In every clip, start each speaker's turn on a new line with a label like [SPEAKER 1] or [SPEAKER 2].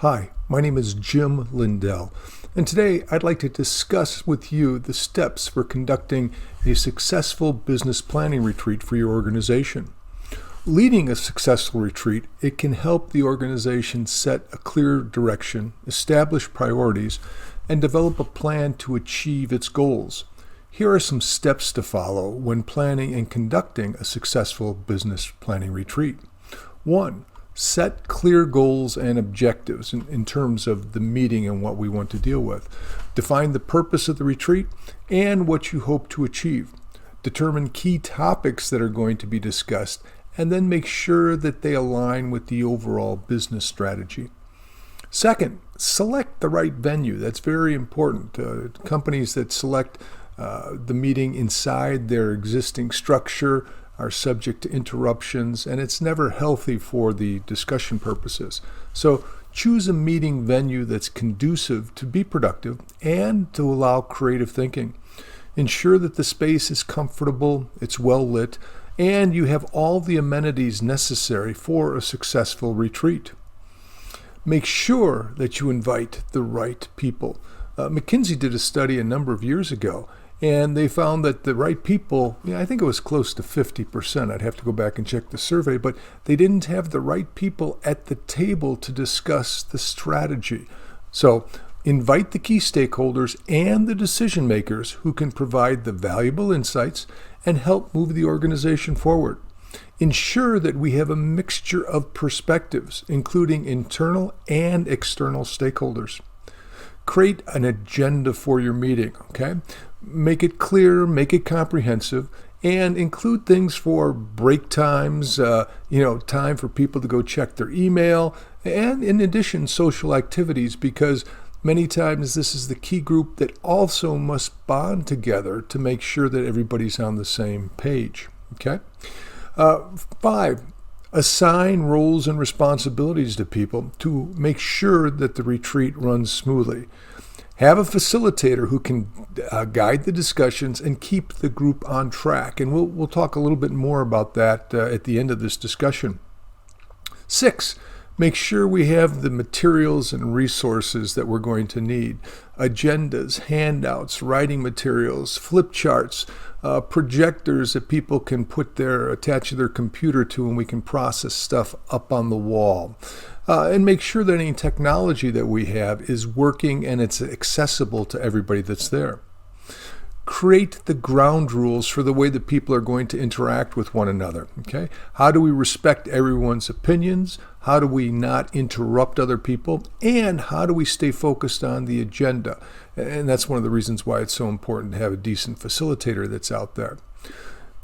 [SPEAKER 1] Hi, my name is Jim Lindell, and today I'd like to discuss with you the steps for conducting a successful business planning retreat for your organization. Leading a successful retreat, it can help the organization set a clear direction, establish priorities, and develop a plan to achieve its goals. Here are some steps to follow when planning and conducting a successful business planning retreat. 1. Set clear goals and objectives in terms of the meeting and what we want to deal with. Define the purpose of the retreat and what you hope to achieve. Determine key topics that are going to be discussed, and then make sure that they align with the overall business strategy. Second, select the right venue. That's very important. Companies that select the meeting inside their existing structure are subject to interruptions, and it's never healthy for the discussion purposes. So choose a meeting venue that's conducive to be productive and to allow creative thinking. Ensure that the space is comfortable, it's well lit, and you have all the amenities necessary for a successful retreat. Make sure that you invite the right people. McKinsey did a study a number of years ago, and they found that the right people, I think it was close to 50%. I'd have to go back and check the survey, but they didn't have the right people at the table to discuss the strategy. So invite the key stakeholders and the decision makers who can provide the valuable insights and help move the organization forward. Ensure that we have a mixture of perspectives, including internal and external stakeholders. Create an agenda for your meeting, okay? Make it clear, make it comprehensive, and include things for break times, time for people to go check their email, and in addition, social activities, because many times this is the key group that also must bond together to make sure that everybody's on the same page, okay? 5, assign roles and responsibilities to people to make sure that the retreat runs smoothly. Have a facilitator who can guide the discussions and keep the group on track. And we'll talk a little bit more about that at the end of this discussion. 6, make sure we have the materials and resources that we're going to need. Agendas, handouts, writing materials, flip charts, projectors that people can attach their computer to, and we can process stuff up on the wall. And make sure that any technology that we have is working and it's accessible to everybody that's there. Create the ground rules for the way that people are going to interact with one another. Okay? How do we respect everyone's opinions? How do we not interrupt other people? And how do we stay focused on the agenda? And that's one of the reasons why it's so important to have a decent facilitator that's out there.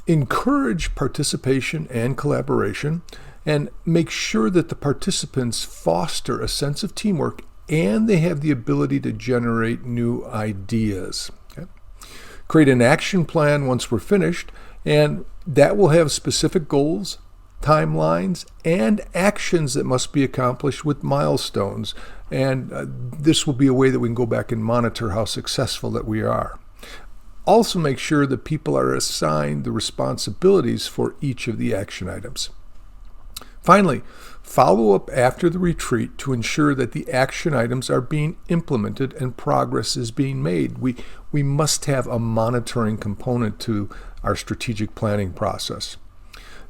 [SPEAKER 1] Encourage participation and collaboration, and make sure that the participants foster a sense of teamwork and they have the ability to generate new ideas. Okay? Create an action plan once we're finished, and that will have specific goals, timelines, and actions that must be accomplished with milestones. And this will be a way that we can go back and monitor how successful that we are. Also make sure that people are assigned the responsibilities for each of the action items. Finally, follow up after the retreat to ensure that the action items are being implemented and progress is being made. We must have a monitoring component to our strategic planning process.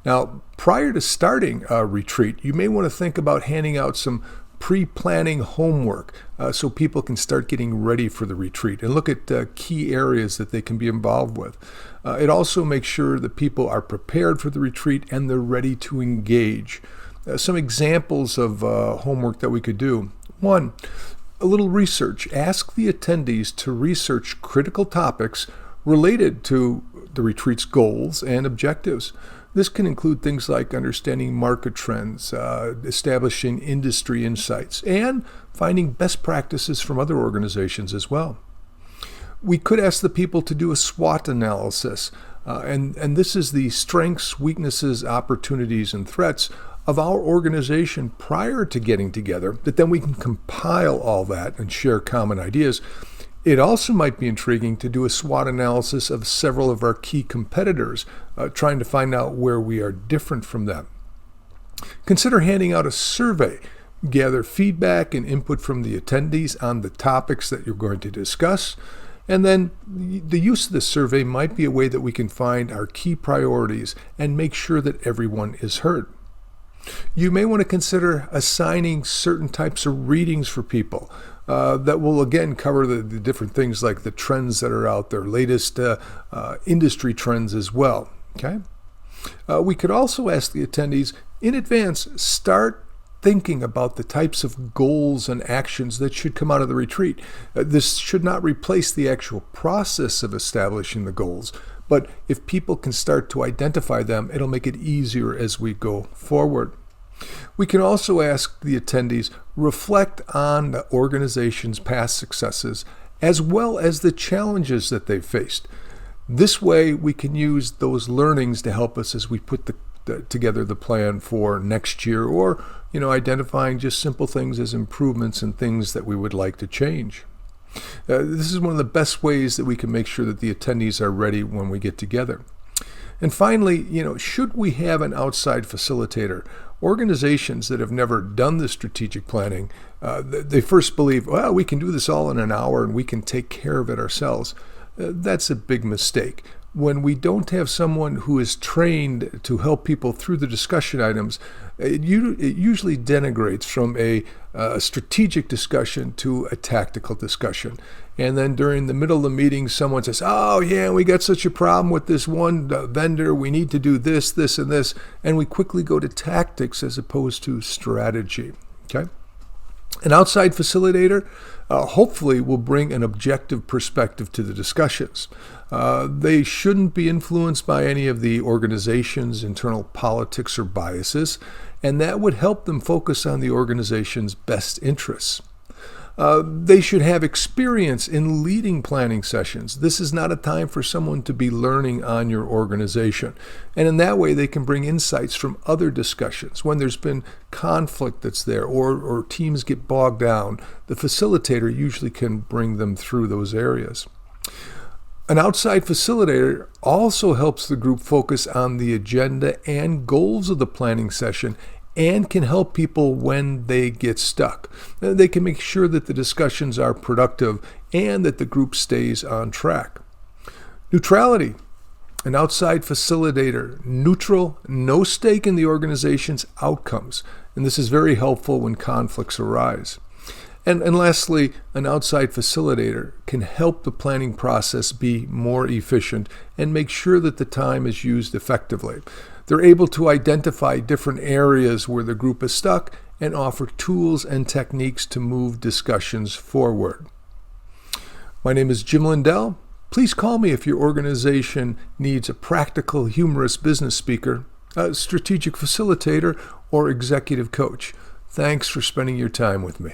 [SPEAKER 1] Now, prior to starting a retreat, you may want to think about handing out some pre-planning homework so people can start getting ready for the retreat and look at key areas that they can be involved with. It also makes sure that people are prepared for the retreat and they're ready to engage. Some examples of homework that we could do. 1, a little research. Ask the attendees to research critical topics related to the retreat's goals and objectives. This can include things like understanding market trends, establishing industry insights, and finding best practices from other organizations as well. We could ask the people to do a SWOT analysis, and this is the strengths, weaknesses, opportunities, and threats of our organization prior to getting together, that then we can compile all that and share common ideas. It also might be intriguing to do a SWOT analysis of several of our key competitors, trying to find out where we are different from them. Consider handing out a survey gather feedback and input from the attendees on the topics that you're going to discuss. And then the use of this survey might be a way that we can find our key priorities and make sure that everyone is heard. You may want to consider assigning certain types of readings for people that will again cover the different things like the trends that are out there, latest industry trends as well. Okay. We could also ask the attendees in advance, start thinking about the types of goals and actions that should come out of the retreat. This should not replace the actual process of establishing the goals, but if people can start to identify them, it'll make it easier as we go forward. We can also ask the attendees reflect on the organization's past successes as well as the challenges that they've faced. This way we can use those learnings to help us as we put together the plan for next year, or identifying just simple things as improvements and things that we would like to change. This is one of the best ways that we can make sure that the attendees are ready when we get together. And finally, should we have an outside facilitator? Organizations that have never done the strategic planning, they first believe, well, we can do this all in an hour and we can take care of it ourselves. That's a big mistake. When we don't have someone who is trained to help people through the discussion items, it usually denigrates from a strategic discussion to a tactical discussion. And then during the middle of the meeting, someone says, oh yeah, we got such a problem with this one vendor, we need to do this, this, and this. And we quickly go to tactics as opposed to strategy. Okay? An outside facilitator hopefully will bring an objective perspective to the discussions. They shouldn't be influenced by any of the organization's internal politics or biases, and that would help them focus on the organization's best interests. They should have experience in leading planning sessions. This is not a time for someone to be learning on your organization. And in that way, they can bring insights from other discussions. When there's been conflict that's there or teams get bogged down, the facilitator usually can bring them through those areas. An outside facilitator also helps the group focus on the agenda and goals of the planning session and can help people when they get stuck. They can make sure that the discussions are productive and that the group stays on track. Neutrality. An outside facilitator, neutral, no stake in the organization's outcomes. And this is very helpful when conflicts arise. And lastly, an outside facilitator can help the planning process be more efficient and make sure that the time is used effectively. They're able to identify different areas where the group is stuck and offer tools and techniques to move discussions forward. My name is Jim Lindell. Please call me if your organization needs a practical, humorous business speaker, a strategic facilitator, or executive coach. Thanks for spending your time with me.